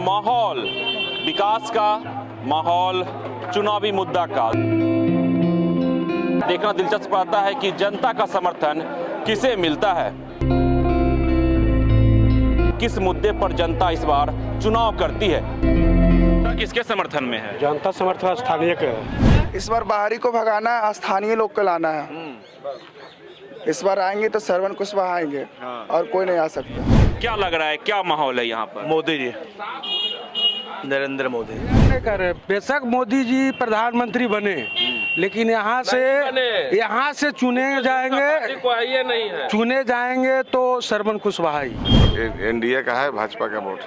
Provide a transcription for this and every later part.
माहौल विकास का, माहौल चुनावी मुद्दा का देखना दिलचस्प रहता है कि जनता का समर्थन किसे मिलता है, किस मुद्दे पर जनता इस बार चुनाव करती है, किसके समर्थन में है। जनता समर्थन स्थानीय के है। इस बार बाहरी को भगाना है, स्थानीय लोग को लाना है। इस बार आएंगे तो श्रवण कुशवाहा आएंगे और कोई नहीं आ सकता। क्या लग रहा है, क्या माहौल है यहाँ पर? मोदी जी, नरेंद्र मोदी नहीं कर रहे, बेशक मोदी जी प्रधानमंत्री बने, लेकिन यहाँ से चुने जाएंगे तो श्रवण कुशवाहा ही। एनडीए का है, भाजपा का वोट।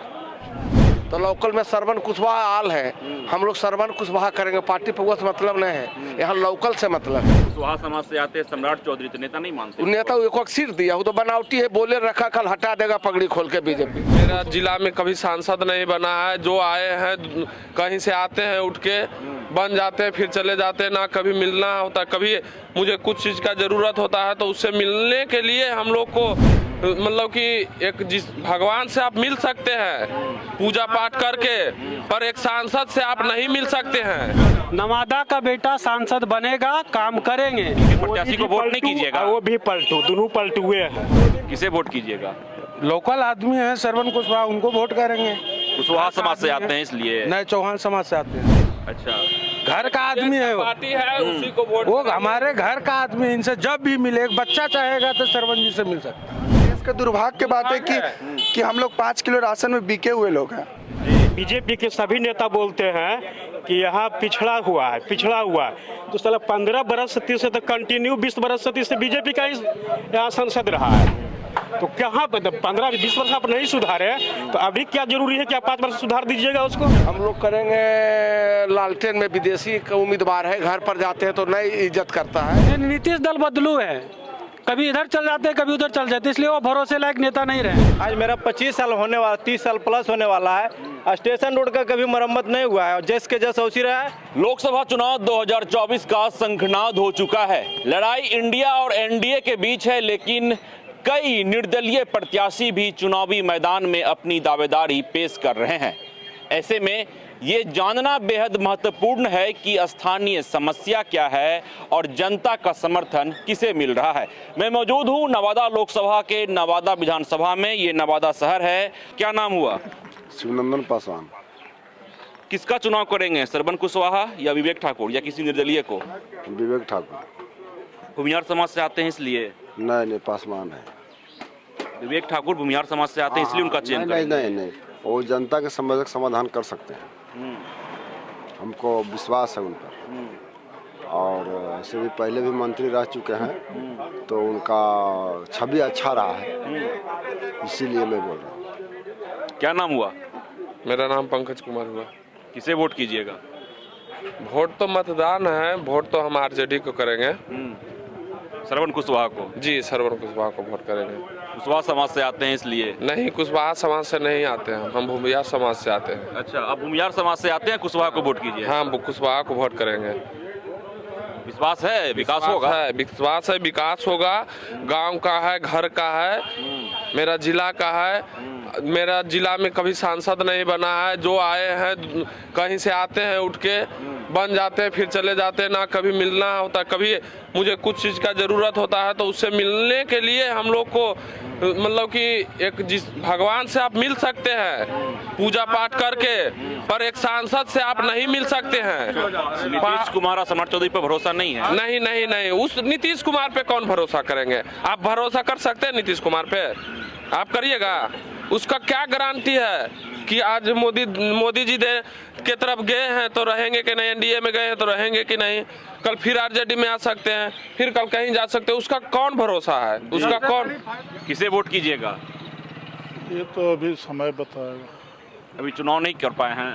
तो लोकल में श्रवण कुशवाहा आल है, हम लोग श्रवण कुशवाहा करेंगे। पार्टी पर वो मतलब नहीं है, यहाँ लोकल से मतलब है। कुशवाहा समाज से आते सम्राट चौधरी तो नेता नहीं मानते। नेता एक सीट दिया, वो तो बनावटी है, बोले रखा, कल हटा देगा पगड़ी खोल के बीजेपी। मेरा जिला में कभी सांसद नहीं बना है, जो आए हैं कहीं से आते हैं उठ के बन जाते हैं, फिर चले जाते हैं, ना कभी मिलना होता। कभी मुझे कुछ चीज़ का ज़रूरत होता है तो उससे मिलने के लिए हम लोग को मतलब कि एक जिस भगवान से आप मिल सकते हैं पूजा पाठ करके, पर एक सांसद से आप नहीं मिल सकते हैं। नवादा का बेटा सांसद बनेगा, काम करेंगे। प्रत्याशी को वोट नहीं कीजिएगा? वो भी पलटू, दोनों पलटुए हैं। किसे वोट कीजिएगा? लोकल आदमी है श्रवण कुशवाहा, उनको वोट करेंगे। कुशवाहा समाज से आते हैं इसलिए? नहीं, चौहान समाज से आते हैं। अच्छा, घर का आदमी है वो। पार्टी है उसी को वोट। वो हमारे घर का आदमी, इनसे जब भी मिले, एक बच्चा चाहेगा तो श्रवण जी से मिल सकता है। इसका दुर्भाग्य की बात है कि हम लोग 5 किलो राशन में बिके हुए लोग हैं। बीजेपी के सभी नेता बोलते हैं कि यहाँ पिछड़ा हुआ है, तो साला 15 बरस से 30 तक कंटिन्यू 20 बरस से 30 से बीजेपी का यहाँ सांसद रहा है। तो क्या 15-20 वर्ष आप नहीं सुधारे तो अभी क्या जरूरी है कि आप 5 वर्ष सुधार दीजिएगा उसको? हम लोग करेंगे लालटेन में, विदेशी का उम्मीदवार है, घर पर जाते हैं तो नई इज्जत करता है। नीतीश दल बदलू है, कभी इधर चल जाते हैं, कभी उधर चल जाते हैं, इसलिए वो भरोसे लायक नेता नहीं रहे। आज मेरा 25 साल होने वाला, 30 साल प्लस होने वाला है। स्टेशन रोड का कभी मरम्मत नहीं हुआ है और जैस के जैसा उसी रहा है। लोकसभा चुनाव 2024 का शंखनाद हो चुका है। लड़ाई इंडिया और एनडीए के बीच है, लेकिन कई निर्दलीय प्रत्याशी भी चुनावी मैदान में अपनी दावेदारी पेश कर रहे हैं। ऐसे में ये जानना बेहद महत्वपूर्ण है कि स्थानीय समस्या क्या है और जनता का समर्थन किसे मिल रहा है। मैं मौजूद हूँ नवादा लोकसभा के नवादा विधानसभा में। ये नवादा शहर है। क्या नाम हुआ? शिवनंदन पासवान। किसका चुनाव करेंगे, श्रवण कुशवाहा या विवेक ठाकुर या किसी निर्दलीय को? विवेक ठाकुर। भूमिहार समाज से आते हैं इसलिए? नहीं, पासवान है। विवेक ठाकुर भूमिहार समाज से आते हैं इसलिए उनका चयन करेंगे? नहीं, वो जनता के समस्या का समाधान कर सकते हैं। हमको विश्वास है उन पर, और ऐसे भी पहले भी मंत्री रह चुके हैं तो उनका छवि अच्छा रहा है, इसीलिए मैं बोल रहा हूँ। क्या नाम हुआ? मेरा नाम पंकज कुमार हुआ। किसे वोट कीजिएगा? वोट तो मतदान है, वोट तो हम आरजेडी को करेंगे। श्रवण कुशवाहा को? जी, श्रवण कुशवाहा को वोट करेंगे। कुशवाहा समाज से आते हैं इसलिए? नहीं, कुशवाहा समाज से नहीं आते हैं, हम भूमिहार समाज से आते हैं। अच्छा, अब भूमिहार समाज से आते हैं, कुशवाहा को वोट कीजिए? हाँ, कुशवाहा को वोट करेंगे। विश्वास है विकास होगा? विश्वास है विकास होगा। गांव का है, घर का है, मेरा जिला का है। मेरा जिला में कभी सांसद नहीं बना है, जो आए हैं कहीं से आते हैं उठ के बन जाते हैं, फिर चले जाते हैं, ना कभी मिलना होता। कभी मुझे कुछ चीज़ का ज़रूरत होता है तो उससे मिलने के लिए हम लोग को मतलब कि एक जिस भगवान से आप मिल सकते हैं पूजा पाठ करके, पर एक सांसद से आप नहीं मिल सकते हैं। नीतीश कुमार और सम्राट चौधरी पर भरोसा नहीं है? नहीं, उस नीतीश कुमार पे कौन भरोसा करेंगे? आप भरोसा कर सकते हैं नीतीश कुमार पे? आप करिएगा? उसका क्या गारंटी है कि आज मोदी जी के तरफ गए हैं तो रहेंगे कि नहीं, एनडीए में गए हैं तो रहेंगे कि नहीं, कल फिर आरजेडी में आ सकते हैं, फिर कल कहीं जा सकते हैं। उसका कौन भरोसा है? उसका कौन? किसे वोट कीजिएगा? ये तो अभी समय बताएगा, अभी चुनाव नहीं कर पाए हैं।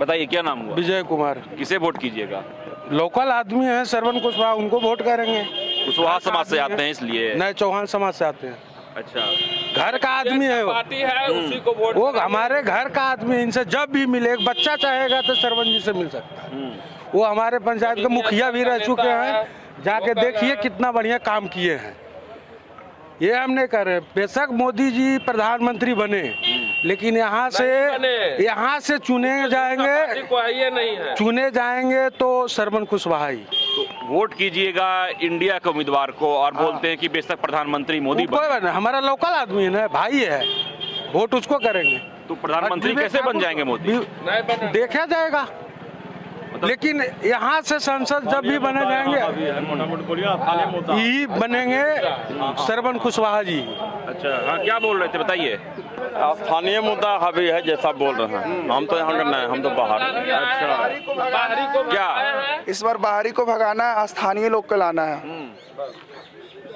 बताइए क्या नाम हुआ? विजय कुमार। किसे वोट कीजिएगा? लोकल आदमी है श्रवण कुशवाहा, उनको वोट करेंगे। कुशवाहा समाज से आते हैं इसलिए? नहीं, चौहान समाज से आते हैं। अच्छा, घर का आदमी है वो। पार्टी है उसी को वोट। वो हमारे घर का आदमी, इनसे जब भी मिले, एक बच्चा चाहेगा तो श्रवण जी से मिल सकता है। वो हमारे पंचायत के मुखिया भी रह चुके हैं, जाके देखिए कितना बढ़िया काम किए हैं। ये हम नहीं कर रहे। बेशक मोदी जी प्रधानमंत्री बने, लेकिन यहाँ से चुने जाएंगे, चुने जाएंगे तो सरवन कुशवाहा ही। तो वोट कीजिएगा इंडिया के उम्मीदवार को और बोलते हैं कि बेशक प्रधानमंत्री मोदी बने। हमारा लोकल आदमी है ना, भाई है, वोट उसको करेंगे। तो प्रधानमंत्री कैसे बन जाएंगे मोदी? देखा जाएगा, लेकिन यहाँ से संसद जब भी बने जाएंगे यही बनेंगे सरवन कुशवाहा जी। अच्छा, हाँ, क्या बोल रहे थे बताइए? स्थानीय मुद्दा हावी है जैसा बोल रहे हैं। हम तो यहाँ नहीं, हम तो बाहर। अच्छा, क्या इस बार बाहरी को भगाना है, स्थानीय लोग को लाना है।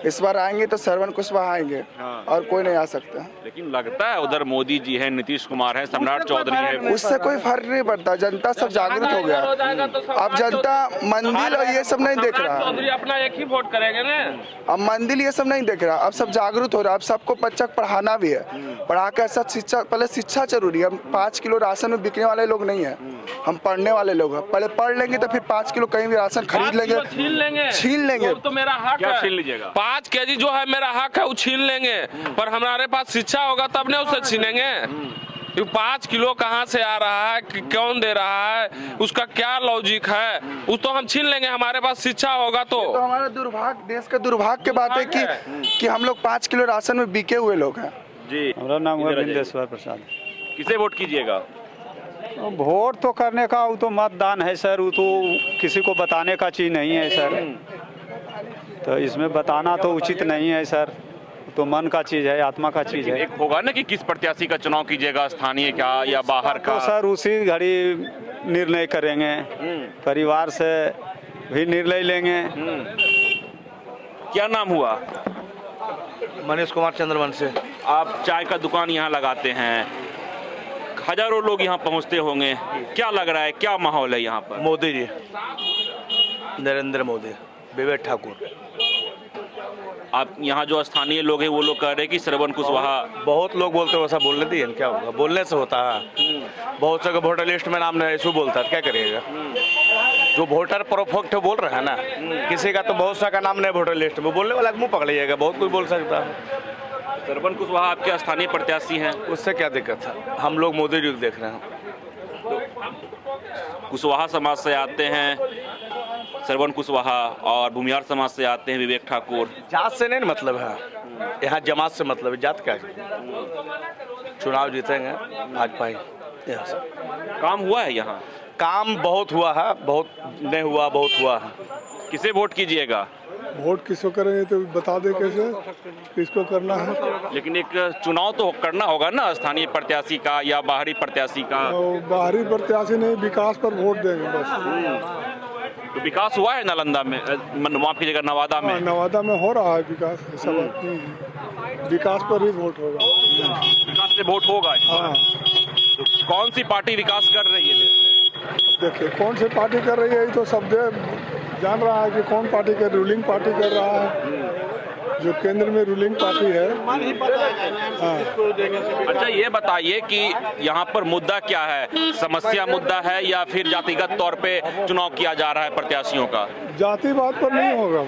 इस बार आएंगे तो सरवन कुशवाहा आएंगे और कोई नहीं आ सकता। लेकिन लगता है उधर मोदी जी हैं, नीतीश कुमार हैं, सम्राट चौधरी हैं। उससे कोई फर्क नहीं पड़ता, जनता सब जागरूक हो गया। अब जनता मंदिर और ये सब नहीं देख रहा, अपना एक ही वोट करेंगे ना। अब मंदिर ये सब नहीं देख रहा, अब सब जागरूक हो रहा। अब सबको बच्चा पढ़ाना भी है, पढ़ा के ऐसा शिक्षा, पहले शिक्षा जरूरी है। हम 5 किलो राशन में बिकने वाले लोग नहीं है, हम पढ़ने वाले लोग हैं। पहले पढ़ लेंगे तो फिर 5 किलो कहीं भी राशन खरीद लेंगे, छीन लेंगे। तो मेरा हक क्या छीन लीजिएगा? 5 केजी जो है मेरा हक है, वो छीन लेंगे। पर हमारे पास शिक्षा होगा तब ने उसे छीनेंगे। 5 किलो कहाँ से आ रहा है, कौन दे रहा है, उसका क्या लॉजिक है, उस तो हम छीन लेंगे। हमारे पास शिक्षा होगा तो हमारा दुर्भाग्य, देश का दुर्भाग्य की बात है कि हम लोग 5 किलो राशन में बिके हुए लोग हैं। जी, मेरा नाम है बिंदेश्वर प्रसाद। किसे वोट कीजिएगा? वोट तो करने का वो तो मतदान है सर, वो तो किसी को बताने का चीज़ नहीं है सर, तो इसमें बताना तो उचित नहीं है सर। तो मन का चीज़ है, आत्मा का चीज़ है। एक होगा ना कि किस प्रत्याशी का चुनाव कीजिएगा, स्थानीय का या बाहर का? तो सर उसी घड़ी निर्णय करेंगे, परिवार से भी निर्णय लेंगे। क्या नाम हुआ? मनीष कुमार चंद्रवंशी। आप चाय का दुकान यहाँ लगाते हैं, हजारों लोग यहाँ पहुँचते होंगे, क्या लग रहा है, क्या माहौल है यहाँ पर? मोदी जी, नरेंद्र मोदी, विवेक ठाकुर। आप यहाँ जो स्थानीय लोग हैं वो लोग कह रहे हैं कि सरवन कुशवाहा। बहुत लोग बोलते हैं, वैसा बोलने दिए क्या होगा, बोलने से होता है। बहुत जगह वोटर लिस्ट में नाम नहीं ऐसे बोलता है, क्या करिएगा। जो वोटर परफेक्ट बोल रहा है ना, किसी का तो बहुत सा का नाम नहीं वोटर लिस्ट में, बोलने वाला मुँह पकड़िएगा, बहुत कुछ बोल सकता है। सरवन कुशवाहा आपके स्थानीय प्रत्याशी हैं, उससे क्या दिक्कत है, हम लोग मोदी जी को देख रहे हैं। कुशवाहा समाज से आते हैं सरवन कुशवाहा और भूमिहार समाज से आते हैं विवेक ठाकुर। जात से नहीं मतलब है, यहाँ जमात से मतलब है। जात क्या है? चुनाव जीतेंगे भाजपा ही। यहाँ से काम हुआ है, यहाँ काम बहुत हुआ है, बहुत नहीं हुआ, बहुत हुआ है। किसे वोट कीजिएगा? वोट किसको करेंगे तो बता दे कैसे, किसको करना है। लेकिन एक चुनाव तो करना होगा ना, स्थानीय प्रत्याशी का या बाहरी प्रत्याशी का। बाहरी प्रत्याशी नहीं, विकास पर वोट देंगे बस। तो विकास हुआ है नालंदा में, माफ कीजिएगा नवादा में? नवादा में हो रहा है विकास, ऐसा बात नहीं है। विकास पर ही वोट होगा। विकास से वोट होगा। हाँ। तो कौन सी पार्टी विकास कर रही है देश में? देखिए कौन सी पार्टी कर रही है, तो सब जान रहा है कि कौन पार्टी कर, रूलिंग पार्टी कर रहा है, जो केंद्र में रूलिंग पार्टी है। हाँ। अच्छा, ये बताइए कि यहाँ पर मुद्दा क्या है, समस्या मुद्दा है या फिर जातिगत तौर पे चुनाव किया जा रहा है प्रत्याशियों का? जातिवाद पर नहीं होगा,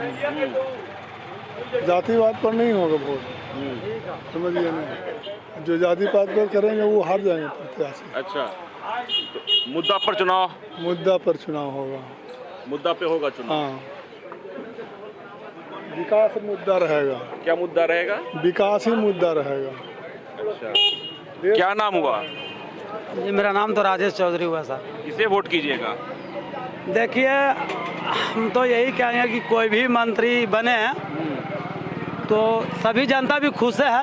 जातिवाद पर नहीं होगा वोट, समझिए नहीं। जो जातिवाद पर करेंगे वो हार जाएंगे प्रत्याशी। अच्छा, तो मुद्दा पर चुनाव? मुद्दा पर चुनाव होगा, मुद्दा पे होगा चुनाव। हाँ, विकास मुद्दा रहेगा। क्या मुद्दा रहेगा? विकास ही मुद्दा रहेगा। अच्छा, क्या नाम हुआ? जी, मेरा नाम तो राजेश चौधरी हुआ सर। किसे वोट कीजिएगा? देखिए, हम तो यही कहेंगे कि कोई भी मंत्री बने तो सभी जनता भी खुश है।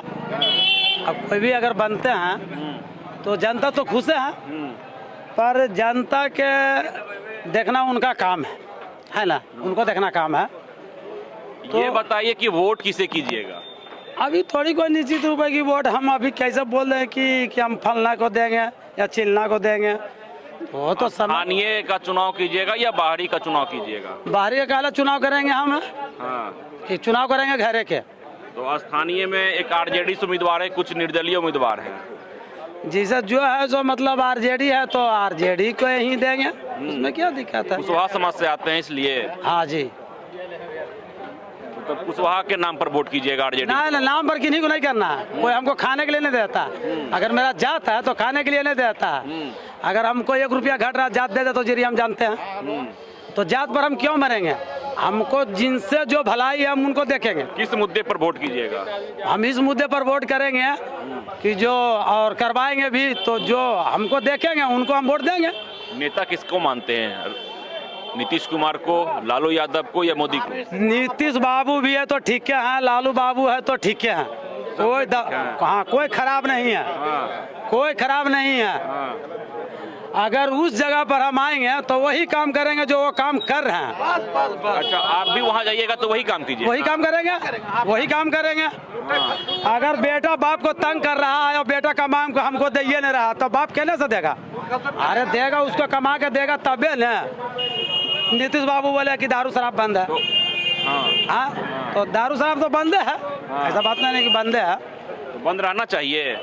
अब कोई भी अगर बनते हैं तो जनता तो खुश है, पर जनता के देखना उनका काम है ना, उनको देखना काम है। तो ये बताइए कि वोट किसे कीजिएगा? अभी थोड़ी कोई निश्चित रूप की वोट हम अभी कैसे बोल रहे हैं कि हम फलना को देंगे या चिलना को देंगे, वो तो स्थानीय का चुनाव कीजिएगा या बाहरी का चुनाव कीजिएगा? बाहरी का चुनाव करेंगे हम। हाँ, कि चुनाव करेंगे घरे के। तो स्थानीय में एक आरजेडी उम्मीदवार है, कुछ निर्दलीय उम्मीदवार हैं। जी सर, जो है जो मतलब आरजेडी है तो आरजेडी को ही देंगे, उसमें क्या दिक्कत है। कुशवाहा समाज से आते हैं इसलिए। हाँ जी। तो कुशवाहा के नाम पर वोट कीजिएगा आरजेडी? ना नाम पर किन्हीं को नहीं करना है। कोई हमको खाने के लिए नहीं देता। अगर मेरा जात है तो खाने के लिए नहीं देता। अगर हमको 1 रुपया घट रहा जात दे दे तो जरिए हम जानते हैं। तो जात पर हम क्यों मरेंगे? हमको जिनसे जो भलाई है हम उनको देखेंगे। किस मुद्दे पर वोट कीजिएगा? हम इस मुद्दे पर वोट करेंगे कि जो और करवाएंगे भी तो जो हमको देखेंगे उनको हम वोट देंगे। नेता किसको मानते हैं? नीतीश कुमार को, लालू यादव को या मोदी को? नीतीश बाबू भी है तो ठीक है, लालू बाबू है तो ठीक है। कोई कहाँ कोई खराब नहीं है। कोई खराब नहीं है। अगर उस जगह पर हम आएंगे तो वही काम करेंगे जो वो काम कर रहे हैं। अच्छा, आप भी वहाँ जाइएगा तो वही काम कीजिए? वही काम करेंगे, वही काम करेंगे। अगर बेटा बाप को तंग कर रहा है और बेटा कमा को हमको दे नहीं रहा तो बाप कहने से देगा? अरे देगा, उसको कमा के देगा तबे न। नीतीश बाबू बोले कि दारू शराब बंद है। हाँ, तो दारू शराब तो बंद है, ऐसा बात नहीं कि बंद है। तो बंद रहना चाहिए।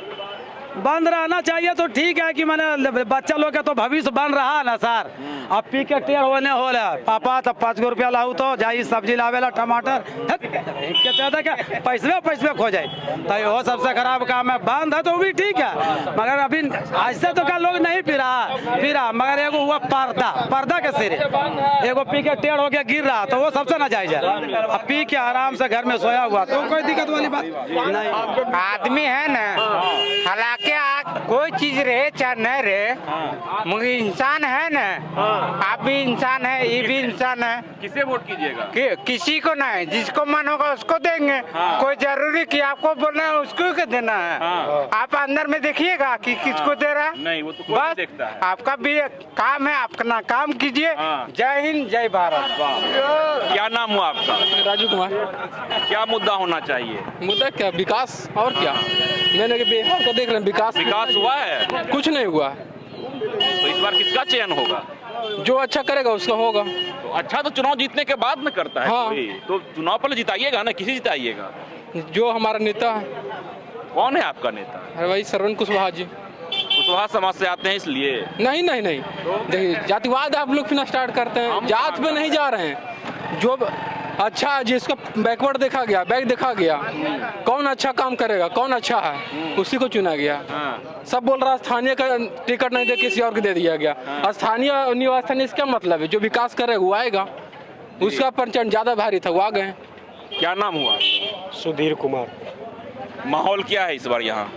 बंद रहना चाहिए तो ठीक है कि मैंने बच्चा लोग का तो भविष्य बन रहा है ना सर। अब पी के टेढ़ होने हो रहा पापा तब 5 रुपया लाऊ तो जाई सब्जी लावेला टमाटर क्या पैसे खो जाए तो वो सबसे खराब काम है। बंद है तो भी ठीक है, मगर अभी ऐसे तो क्या लोग नहीं पी रहा मगर एगो हुआ पर्दा के सिरे एगो पी के टेढ़ हो गया गिर रहा तो वो सबसे ना जायज है। अब पी के आराम से घर में सोया हुआ तो कोई दिक्कत वाली बात नहीं। आदमी है ना, हालांकि कोई चीज रहे चाहे न रहे, मगर इंसान है ना। आप भी इंसान है, ये भी इंसान है। किसे वोट कीजिएगा? किसी को नहीं, जिसको मन होगा उसको देंगे। कोई जरूरी कि आपको बोलना है उसको के देना है। आप अंदर में देखिएगा कि किसको दे रहा है। नहीं, वो तो कोई नहीं देखता है। आपका भी काम है, अपना काम कीजिए। जय हिंद, जय भारत। क्या नाम हुआ आपका? राजू कुमार। क्या मुद्दा होना चाहिए? मुद्दा क्या? विकास और क्या? मैंने बिहार का देख रहे हैं, विकास हुआ है? कुछ नहीं हुआ। तो इस बार किसका चयन होगा? जो अच्छा करेगा उसका होगा। तो अच्छा तो चुनाव जीतने के बाद में करता है। हाँ। तो चुनाव पहले जिताइएगा ना, किसी जिताइएगा? जो हमारा नेता है। कौन है आपका नेता? है वही श्रवण कुशवाहा जी। कुशवाहा समाज से आते हैं इसलिए? नहीं देखिए, जातिवाद आप लोग फिर स्टार्ट करते हैं। जात पे नहीं जा रहे हैं। जो अच्छा जिसका बैकवर्ड देखा गया, बैक देखा गया, कौन अच्छा काम करेगा, कौन अच्छा है, उसी को चुना गया। सब बोल रहा स्थानीय का टिकट नहीं दे किसी और को दे दिया गया। स्थानीय निवासी इसका मतलब है जो विकास करेगा वो आएगा। उसका प्रचंड ज्यादा भारी था, वो आ गए। क्या नाम हुआ? सुधीर कुमार। माहौल क्या है इस बार यहाँ?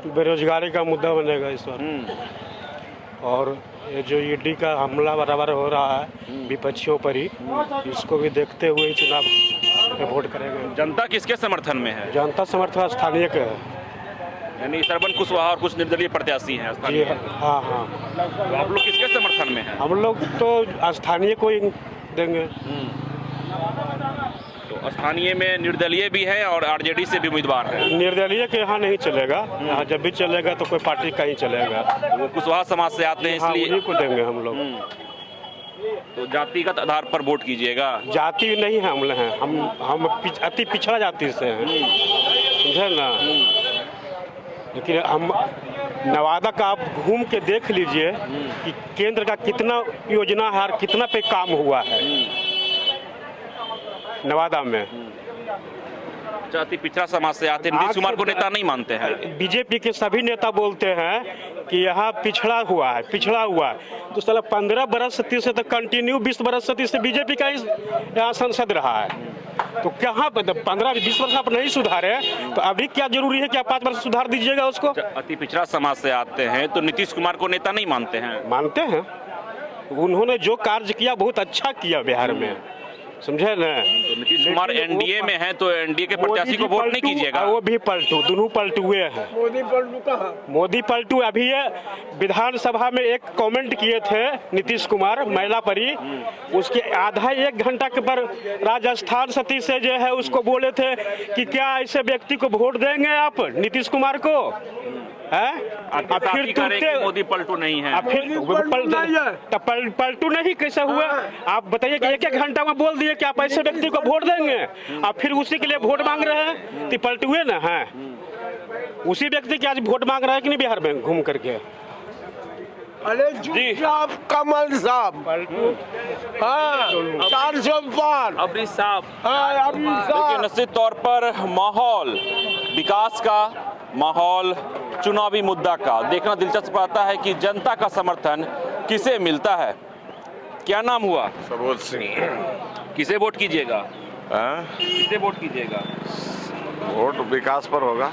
बेरोजगारी का मुद्दा बनेगा इस बार। और ये जो ईडी का हमला बराबर हो रहा है विपक्षियों पर ही, इसको भी देखते हुए ही चुनाव में वोट करेंगे। जनता किसके समर्थन में है? जनता समर्थन स्थानीय के है, यानी श्रवण कुशवाहा और कुछ निर्दलीय प्रत्याशी हैं जी। हाँ। तो आप लोग किसके समर्थन में हैं? हम लोग तो स्थानीय को ही देंगे। तो स्थानीय में निर्दलीय भी है और आरजेडी से भी उम्मीदवार है। निर्दलीय के यहाँ नहीं चलेगा, यहाँ जब भी चलेगा तो कोई पार्टी का ही चलेगा। वो कुशवाहा समाज से आते हैं इसलिए उन्हीं को देंगे हम लोग। तो जातिगत आधार पर वोट कीजिएगा? जाति नहीं है, हम अति पिछड़ा जाति से हैं, समझे ना। लेकिन हम नवादा का आप घूम के देख लीजिए कि केंद्र का कितना योजना है और कितना पे काम हुआ है नवादा में। जाति पिछड़ा समाज से आते हैं, नीतीश कुमार को नेता नहीं मानते हैं। बीजेपी के सभी नेता बोलते हैं कि यहाँ पिछड़ा हुआ है। तो साला 15 बरस से 30 तक कंटिन्यू 20 बरस से 30 से बीजेपी का यहाँ संसद रहा है। तो कहाँ 15-20 वर्ष आप नहीं सुधारे तो अभी क्या जरूरी है कि आप 5 वर्ष सुधार दीजिएगा उसको? अति पिछड़ा समाज से आते हैं तो नीतीश कुमार को नेता नहीं मानते हैं? मानते हैं। उन्होंने जो कार्य किया बहुत अच्छा किया बिहार में, समझे न। तो नीतीश कुमार एनडीए में है तो एनडीए के प्रत्याशी को वोट नहीं कीजिएगा? वो भी पलटू, दोनों पलटुए हैं। मोदी पलटू। अभी ये विधानसभा में एक कमेंट किए थे नीतीश कुमार महिला परी, उसके आधा 1 घंटा के पर राजस्थान सती से जो है उसको बोले थे कि क्या ऐसे व्यक्ति को वोट देंगे आप नीतीश कुमार को? फिर मोदी पलटू नहीं है। फिर पलटू नहीं कैसे हुआ? आप बताइए कि 1 घंटा में बोल दिए कि आप ऐसे व्यक्ति को वोट देंगे, आप फिर उसी के लिए वोट मांग रहे हैं, तो पलटुए ना है। उसी व्यक्ति के आज वोट मांग रहे हैं कि नहीं बिहार में घूम करके? अरे जी साहब, कमल साहब, हाँ 400 पार अबरी साहब। हाँ अबरी देखिए, साहब। निश्चित तौर पर माहौल विकास का, माहौल चुनावी मुद्दा का देखना दिलचस्प आता है कि जनता का समर्थन किसे मिलता है। क्या नाम हुआ? सरोज सिंह। किसे वोट कीजिएगा? किसे वोट कीजिएगा? वोट विकास पर होगा,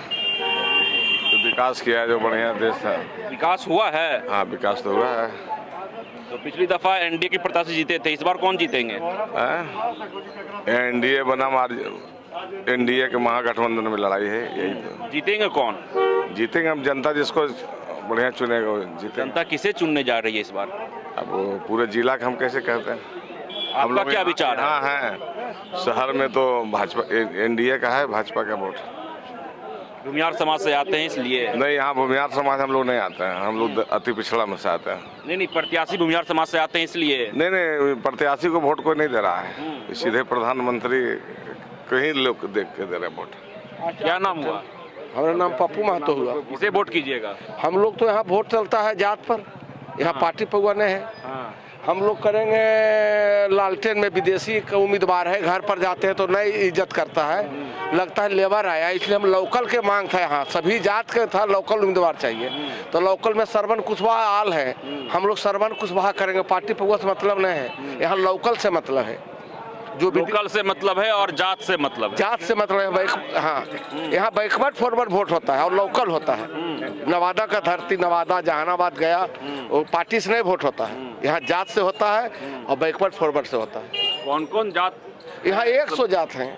जो विकास किया है, जो बढ़िया देश है। विकास हुआ है? हाँ, विकास तो हुआ है। तो पिछली दफा एनडीए के प्रत्याशी जीते थे, इस बार कौन जीतेंगे? एनडीए बना, एनडीए के महागठबंधन में लड़ाई है, यही तो। जीतेंगे कौन? जीतेंगे हम, जनता जिसको बढ़िया चुनेगा वो जीतेगा। जनता किसे चुनने जा रही है इस बार? अब वो पूरे जिला के हम कैसे कहते हैं। आपका क्या विचार है? हाँ है, शहर में तो भाजपा, एनडीए का है, भाजपा का वोट। भूमिहार समाज से आते हैं इसलिए? नहीं, यहाँ भूमिहार समाज हम लोग नहीं आते हैं, हम लोग अति पिछड़ा में से आते हैं। नहीं, प्रत्याशी भूमिहार समाज से आते हैं इसलिए? नहीं, प्रत्याशी को वोट कोई नहीं दे रहा है, सीधे प्रधानमंत्री कहीं लोग देख के दे रहे वोट। क्या नाम हुआ? हमारा नाम पप्पू महतो हुआ। किसे वोट कीजिएगा? हम लोग तो यहाँ वोट चलता है जात पर, यहाँ पार्टी पगवाने हैं। हम लोग करेंगे लालटेन में, विदेशी का उम्मीदवार है, घर पर जाते हैं तो नई इज्जत करता है, लगता है लेबर आया, इसलिए हम लोकल के मांग था। यहाँ सभी जात के था, लोकल उम्मीदवार चाहिए। तो लोकल में श्रवण कुशवाहा आल है, हम लोग श्रवण कुशवाहा करेंगे। पार्टी पगुआ से मतलब नहीं है, यहाँ लोकल से मतलब है। जो लोकल से मतलब है और जात से मतलब है? जात से मतलब है। हाँ, यहाँ बैकवर्ड फॉरवर्ड वोट होता है और लोकल होता है। नवादा का धरती, नवादा, जहानाबाद गया, वो पार्टी से नहीं वोट होता है, यहाँ जात से होता है और बैकवर्ड फॉरवर्ड से होता है। कौन कौन जात? यहाँ 100 जात हैं।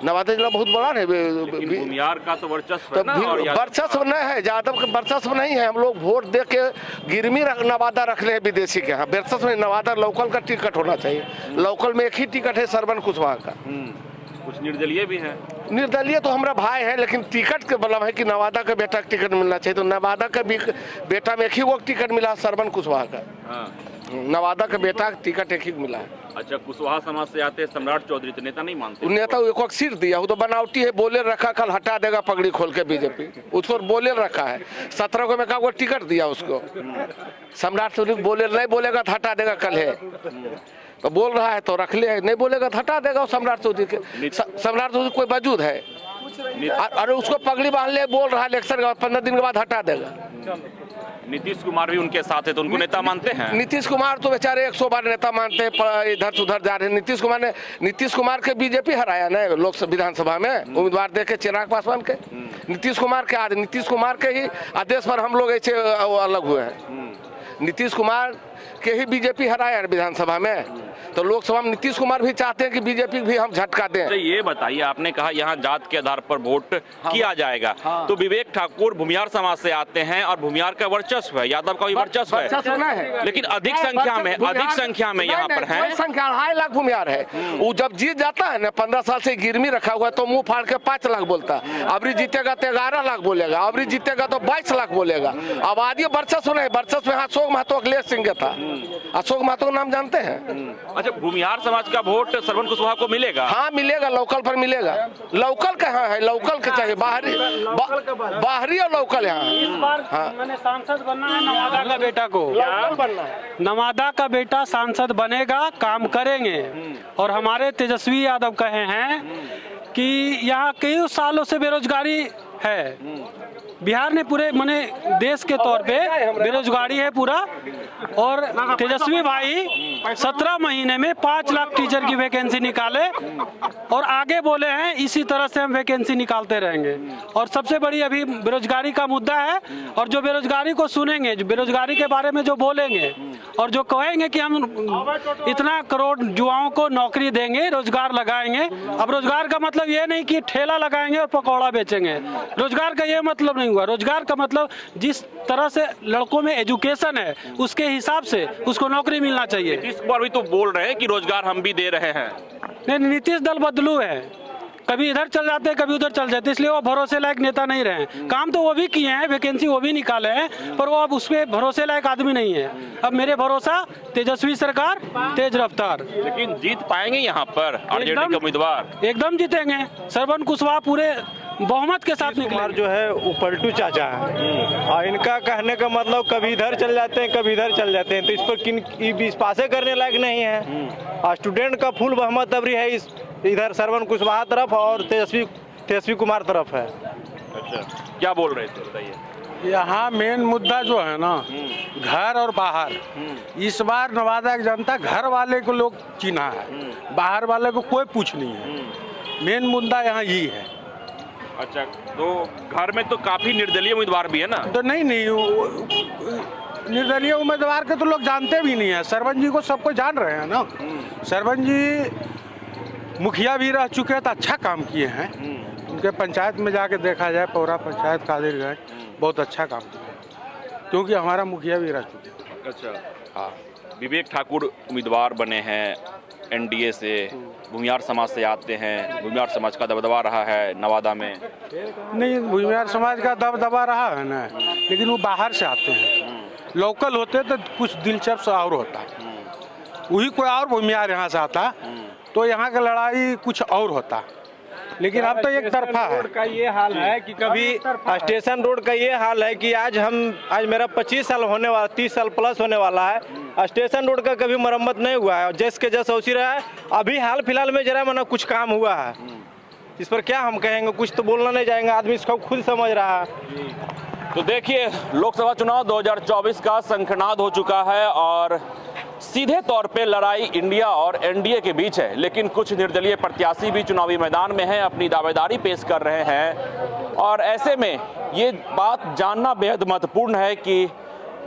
नवादा जिला बहुत बड़ा है। भूमिहार का तो वर्चस्व है ना, और वर्चस्व नहीं है, यादव का वर्चस्व नहीं है। हम लोग वोट दे के गिरमी नवादा रख ले विदेशी के यहाँ, वर्चस्व नहीं। नवादा लोकल का टिकट होना चाहिए। लोकल में एक ही टिकट है श्रवण कुशवाहा का। कुछ निर्दलीय भी है? निर्दलीय तो हमारा भाई है, लेकिन टिकट के बलम है कि नवादा का बेटा टिकट मिलना चाहिए। तो नवादा का भी बेटा में एक ही वो टिकट मिला, श्रवण कुशवाहा का। नवादा का बेटा टिकट एक ही मिला है। अच्छा, कुशवाहा समाज से आते हैं सम्राट चौधरी, तो नेता नहीं मानते? नेता एक सीट दिया, वो तो बनावटी है, बोले रखा, कल हटा देगा पगड़ी खोल के बीजेपी, उसको बोले रखा है। 17 को में कहा वो टिकट दिया उसको। सम्राट चौधरी बोले नहीं बोलेगा तो हटा देगा, कल है तो बोल रहा है तो रख ले, नहीं बोलेगा तो हटा देगा। सम्राट चौधरी के, सम्राट चौधरी कोई वजूद है? अरे उसको पगड़ी बांध ले, बोल रहा है इलेक्शन के बाद 15 दिन के बाद हटा देगा। नीतीश कुमार भी उनके साथ है, तो उनको नेता मानते हैं? नीतीश कुमार तो बेचारे 100 बार नेता मानते हैं, इधर से उधर जा रहे हैं। नीतीश कुमार के बीजेपी हराया ना लोकसभा विधानसभा में, उम्मीदवार देके चिराग पासवान के। नीतीश कुमार के ही आदेश पर हम लोग ऐसे अलग हुए हैं। नीतीश कुमार के ही बीजेपी हराया विधानसभा में, तो लोकसभा में नीतीश कुमार भी चाहते हैं कि बीजेपी भी हम झटका दें। तो ये बताइए, आपने कहा यहाँ जात के आधार पर वोट किया जाएगा, तो विवेक ठाकुर भूमिहार समाज से आते हैं और भूमिहार का वर्चस्व है, यादव का भी वर्चस्व है, लेकिन अधिक संख्या में यहाँ पर है। संख्या 2.5 लाख भूमिहार है। वो जब जीत जाता है ना, 15 साल से गिरमी रखा हुआ है, तो मुंह फाड़ के 5 लाख बोलता है। अबरी जीतेगा तो 11 लाख बोलेगा, अबरी जीतेगा तो 22 लाख बोलेगा। आबादी वर्चस्व नहीं, वर्चस्व यहाँ अशोक महतो, अखिलेश सिंह का था। अशोक महतो का नाम जानते हैं? अच्छा, भूमिहार समाज का वोट श्रवण कुशवाहा को मिलेगा? हाँ मिलेगा, लोकल पर मिलेगा। लोकल कहाँ है? लोकल के चाहिए, बाहरी और लोकल यहाँ। मैंने सांसद बनना है नवादा का बेटा को, बनना है। नवादा का बेटा सांसद बनेगा, काम करेंगे। और हमारे तेजस्वी यादव कहे हैं कि यहाँ कई सालों से बेरोजगारी है, बिहार ने पूरे माने देश के तौर पे बेरोजगारी है पूरा। और तेजस्वी भाई 17 महीने में 5 लाख टीचर की वैकेंसी निकाले और आगे बोले हैं इसी तरह से हम वैकेंसी निकालते रहेंगे। और सबसे बड़ी अभी बेरोजगारी का मुद्दा है, और जो बेरोजगारी को सुनेंगे, जो बेरोजगारी के बारे में जो बोलेंगे और जो कहेंगे कि हम इतना करोड़ युवाओं को नौकरी देंगे, रोजगार लगाएंगे। अब रोजगार का मतलब ये नहीं कि ठेला लगाएंगे और पकौड़ा बेचेंगे, रोजगार का ये मतलब नहीं हुआ। रोजगार का मतलब जिस तरह से लड़कों में एजुकेशन है उसके हिसाब से उसको नौकरी मिलना चाहिए। नीतीश कुमार भी तो बोल रहे हैं कि रोजगार हम भी दे रहे हैं। नहीं, नीतीश दल बदलू है, कभी इधर चल जाते हैं कभी उधर चल जाते हैं, इसलिए वो भरोसे लायक नेता नहीं रहे। काम तो वो भी किए हैं, वैकेंसी वो भी निकाले हैं, पर वो अब उसपे भरोसे लायक आदमी नहीं है। अब मेरे भरोसा तेजस्वी सरकार, तेज रफ्तार। लेकिन जीत पाएंगे यहाँ पर आरजेडी के उम्मीदवार? एकदम जीतेंगे। श्रवण कुशवाहा पूरे बहुमत के साथ कुमार जो है वो पलटू चाचा है और इनका कहने का मतलब कभी इधर चल जाते हैं कभी इधर चल जाते हैं, तो इस पर किन विश्वास करने लायक नहीं है। और स्टूडेंट का फुल बहुमत अभी है इस इधर श्रवण कुशवाहा तरफ और तेजस्वी कुमार तरफ है। अच्छा, क्या बोल रहे थे बताइए। यहाँ मेन मुद्दा जो है ना घर और बाहर, इस बार नवादा की जनता घर वाले को लोग चिन्हा है, बाहर वाले को कोई पूछ नहीं है। मेन मुद्दा यहाँ यही है। अच्छा, तो घर में तो काफी निर्दलीय उम्मीदवार भी है ना? तो नहीं निर्दलीय उम्मीदवार के तो लोग जानते भी नहीं है। सरवन जी को सबको जान रहे हैं ना। सरवन जी मुखिया भी रह चुके हैं तो अच्छा काम किए हैं। उनके पंचायत में जाके देखा जाए, पौरा पंचायत कादिरगंज बहुत अच्छा काम किया, क्योंकि हमारा मुखिया भी रह चुके हैं। अच्छा, हाँ, विवेक ठाकुर उम्मीदवार बने हैं एनडीए से, भूमियार समाज से आते हैं। भूमियार समाज का दबदबा रहा है नवादा में। नहीं, भूमियार समाज का दबदबा रहा है ना, लेकिन वो बाहर से आते हैं। लोकल होते तो कुछ दिलचस्प और होता, वही कोई और भूमियार यहाँ से आता तो यहाँ की लड़ाई कुछ और होता, लेकिन अब तो एक तरफा है। रोड का ये हाल है कि कभी स्टेशन रोड का ये हाल है कि आज मेरा 25 साल होने वाला, 30 साल प्लस होने वाला है। स्टेशन रोड का कभी मरम्मत नहीं हुआ है और जैस के जैसा उसी रहा है। अभी हाल फिलहाल में जरा मना कुछ काम हुआ है, इस पर क्या हम कहेंगे, कुछ तो बोलना नहीं जाएंगे, आदमी इसको खुद समझ रहा है। तो देखिए, लोकसभा चुनाव 2024 का शंखनाद हो चुका है और सीधे तौर पे लड़ाई इंडिया और एनडीए के बीच है, लेकिन कुछ निर्दलीय प्रत्याशी भी चुनावी मैदान में हैं, अपनी दावेदारी पेश कर रहे हैं। और ऐसे में ये बात जानना बेहद महत्वपूर्ण है कि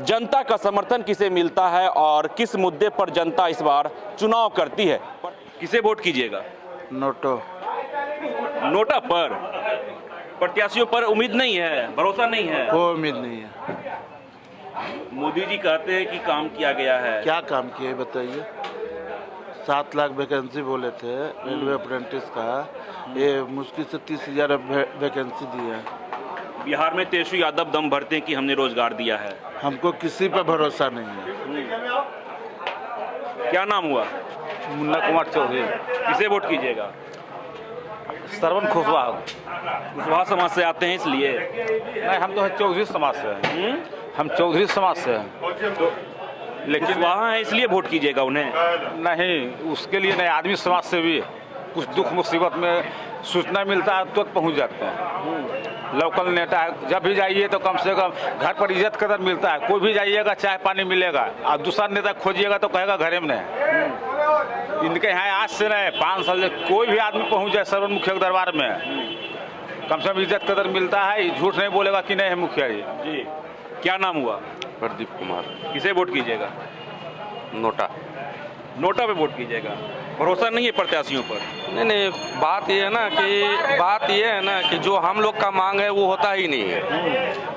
जनता का समर्थन किसे मिलता है और किस मुद्दे पर जनता इस बार चुनाव करती है। किसे वोट कीजिएगा? नोटा पर? प्रत्याशियों पर उम्मीद नहीं है, भरोसा नहीं है? कोई उम्मीद नहीं है। मोदी जी कहते हैं कि काम किया गया है। क्या काम किया है बताइए? 7 लाख वैकेंसी बोले थे रेलवे अप्रेंटिस का, ये मुश्किल से 30,000 वैकेंसी दी है। बिहार में तेजस्वी यादव दम भरते हैं कि हमने रोजगार दिया है। हमको किसी पर भरोसा नहीं है। क्या नाम हुआ? मुन्ना कुमार चौधरी। किसे वोट कीजिएगा? श्रवण कुशवाहा। कुशवाहा समाज से आते हैं इसलिए? नहीं, हम तो चौधरी समाज से हैं। हम चौधरी समाज से हैं। लेकिन कुशवाहा है इसलिए वोट कीजिएगा उन्हें? नहीं, उसके लिए नहीं, आदमी समाज से भी कुछ दुख मुसीबत में सूचना मिलता है तुरंत पहुंच जाते हैं। लोकल नेता है, जब भी जाइए तो कम से कम घर पर इज्जत कदर मिलता है। कोई भी जाइएगा चाय पानी मिलेगा, और दूसरा नेता खोजिएगा तो कहेगा घरे में नहीं। इनके यहाँ आज से नहीं 5 साल से कोई भी आदमी पहुंच जाए श्रवण मुखिया के दरबार में, कम से कम इज्जत कदर मिलता है। झूठ नहीं बोलेगा कि नहीं है मुखिया जी। क्या नाम हुआ? प्रदीप कुमार। किसे वोट कीजिएगा? नोटा। नोटा पे वोट कीजिएगा? भरोसा नहीं है प्रत्याशियों पर? नहीं, बात ये है ना कि जो हम लोग का मांग है वो होता ही नहीं है,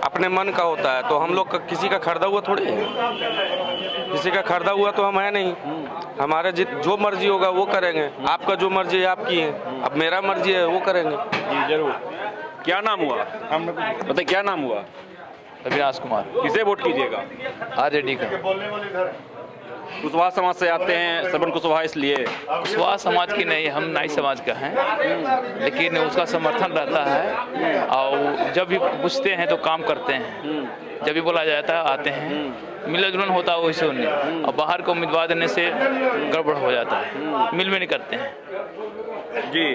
अपने मन का होता है। तो हम लोग का किसी का खरीदा हुआ थोड़ी है, किसी का खरीदा हुआ तो हम है नहीं। हमारे जो मर्जी होगा वो करेंगे। आपका जो मर्जी है आपकी है, अब मेरा मर्जी है वो करेंगे। जी जरूर। क्या नाम हुआ? बताइए, क्या नाम हुआ? अविनाश कुमार। किसे वोट कीजिएगा? आरजेडी का। कुशवाहा समाज से आते हैं, श्रवण कुशवाहा इसलिए? कुशवाहा समाज की नहीं, हम नाई समाज का हैं, लेकिन उसका समर्थन रहता है और जब भी पूछते हैं तो काम करते हैं, जब भी बोला जाता है आते हैं। मिलन जुलन होता है वैसे उन्हें, और बाहर को उम्मीदवार देने से गड़बड़ हो जाता है, मिल में नहीं करते हैं। जी,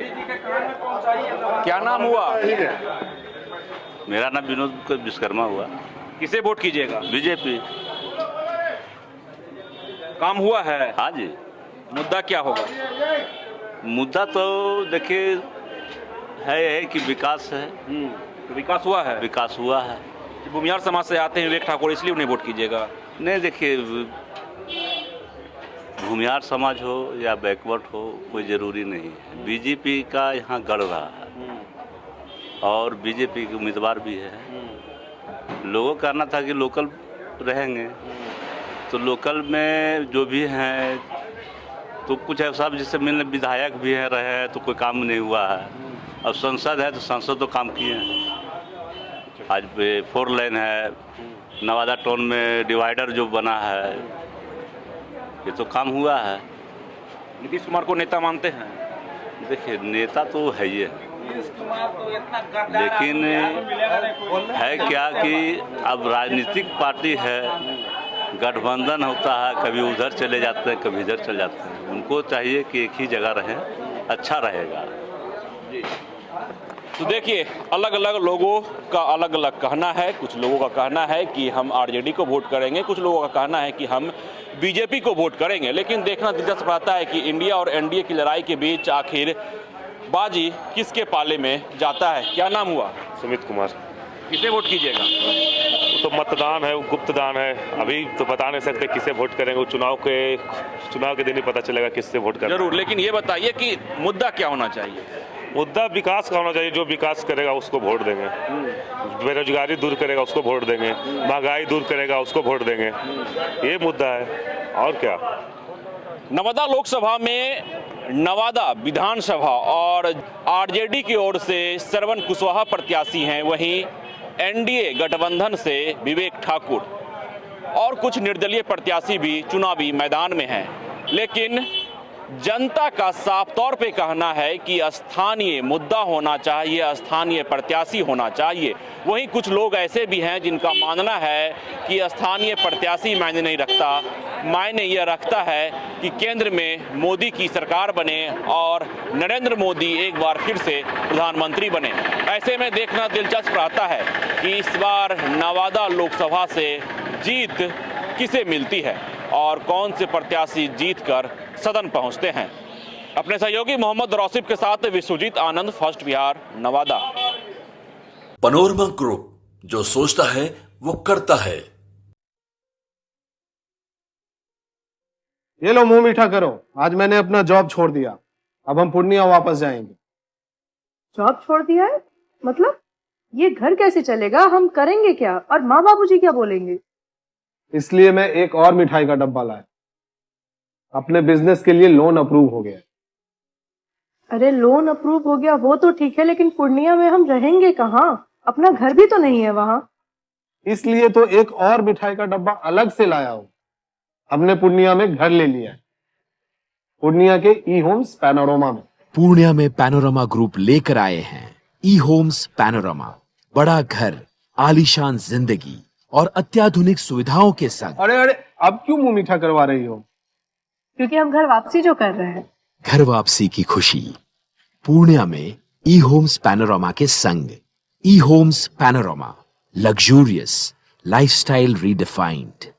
क्या नाम हुआ? मेरा नाम विनोद विश्वकर्मा हुआ। किसे वोट कीजिएगा? बीजेपी। काम हुआ है? हाँ जी। मुद्दा क्या होगा? मुद्दा तो देखिए है कि विकास है। तो विकास हुआ है? विकास हुआ है। भूमियार समाज से आते हैं विवेक ठाकुर, इसलिए उन्हें वोट कीजिएगा? नहीं, देखिए भूमियार समाज हो या बैकवर्ड हो कोई ज़रूरी नहीं है। बीजेपी का यहाँ गढ़ रहा है और बीजेपी के उम्मीदवार भी है। लोगों का कहना था कि लोकल रहेंगे, तो लोकल में जो भी हैं तो कुछ ऐसा जिससे मिलने विधायक भी हैं रहे हैं तो कोई काम नहीं हुआ है। अब संसद है तो संसद तो काम किए हैं। आज 4 लेन है, नवादा टाउन में डिवाइडर जो बना है, ये तो काम हुआ है। नीतीश कुमार को नेता मानते हैं? देखिए नेता तो है ही है, लेकिन है क्या कि अब राजनीतिक पार्टी है, गठबंधन होता है, कभी उधर चले जाते हैं कभी इधर चले जाते हैं। उनको चाहिए कि एक ही जगह रहें, अच्छा रहेगा। तो देखिए, अलग अलग लोगों का अलग अलग कहना है। कुछ लोगों का कहना है कि हम आरजेडी को वोट करेंगे, कुछ लोगों का कहना है कि हम बीजेपी को वोट करेंगे। लेकिन देखना दिलचस्प रहता है कि इंडिया और एनडीए की लड़ाई के बीच आखिर बाजी किसके पाले में जाता है। क्या नाम हुआ? सुमित कुमार। किसे वोट कीजिएगा? तो मतदान है, वो गुप्त दान है, अभी तो बता नहीं सकते किसे वोट करेंगे। वो चुनाव के दिन ही पता चलेगा किससे वोट करेंगे। जरूर, लेकिन ये बताइए कि मुद्दा क्या होना चाहिए? मुद्दा विकास का होना चाहिए। जो विकास करेगा उसको वोट देंगे, बेरोजगारी दूर करेगा उसको वोट देंगे, महंगाई दूर करेगा उसको वोट देंगे। ये मुद्दा है और क्या। नवादा लोकसभा में नवादा विधानसभा और आरजेडी की ओर से श्रवण कुशवाहा प्रत्याशी हैं, वहीं एनडीए गठबंधन से विवेक ठाकुर और कुछ निर्दलीय प्रत्याशी भी चुनावी मैदान में हैं। लेकिन जनता का साफ तौर पे कहना है कि स्थानीय मुद्दा होना चाहिए, स्थानीय प्रत्याशी होना चाहिए। वहीं कुछ लोग ऐसे भी हैं जिनका मानना है कि स्थानीय प्रत्याशी मायने नहीं रखता, मायने यह रखता है कि केंद्र में मोदी की सरकार बने और नरेंद्र मोदी एक बार फिर से प्रधानमंत्री बने। ऐसे में देखना दिलचस्प रहता है कि इस बार नवादा लोकसभा से जीत किसे मिलती है और कौन से प्रत्याशी जीतकर सदन पहुंचते हैं। अपने सहयोगी मोहम्मद रौसिफ के साथ Vishwajeet Anand, first Bihar, Nawada. Panorama group, जो सोचता है वो करता है। ये लो, मुंह मीठा करो। आज मैंने अपना जॉब छोड़ दिया, अब हम पूर्णिया वापस जाएंगे। जॉब छोड़ दिया है? मतलब ये घर कैसे चलेगा? हम करेंगे क्या? और माँ बाबूजी क्या बोलेंगे? इसलिए मैं एक और मिठाई का डब्बा लाया। अपने बिजनेस के लिए लोन अप्रूव हो गया। अरे लोन अप्रूव हो गया वो तो ठीक है, लेकिन पूर्णिया में हम रहेंगे कहाँ? अपना घर भी तो नहीं है वहाँ। इसलिए तो एक और मिठाई का डब्बा अलग से लाया हूँ। हमने पूर्णिया में घर ले लिया है, पूर्णिया के ई होम्स पैनोरमा में। पूर्णिया में पैनोरमा ग्रुप लेकर आए हैं ई होम्स पैनोरमा। बड़ा घर, आलीशान जिंदगी और अत्याधुनिक सुविधाओं के संग। अरे अब क्यों मुंह मीठा करवा रही हो? क्योंकि हम घर वापसी जो कर रहे हैं। घर वापसी की खुशी पूर्णिया में ई होम्स पैनोरमा के संग। E homes Panorama, luxurious lifestyle redefined.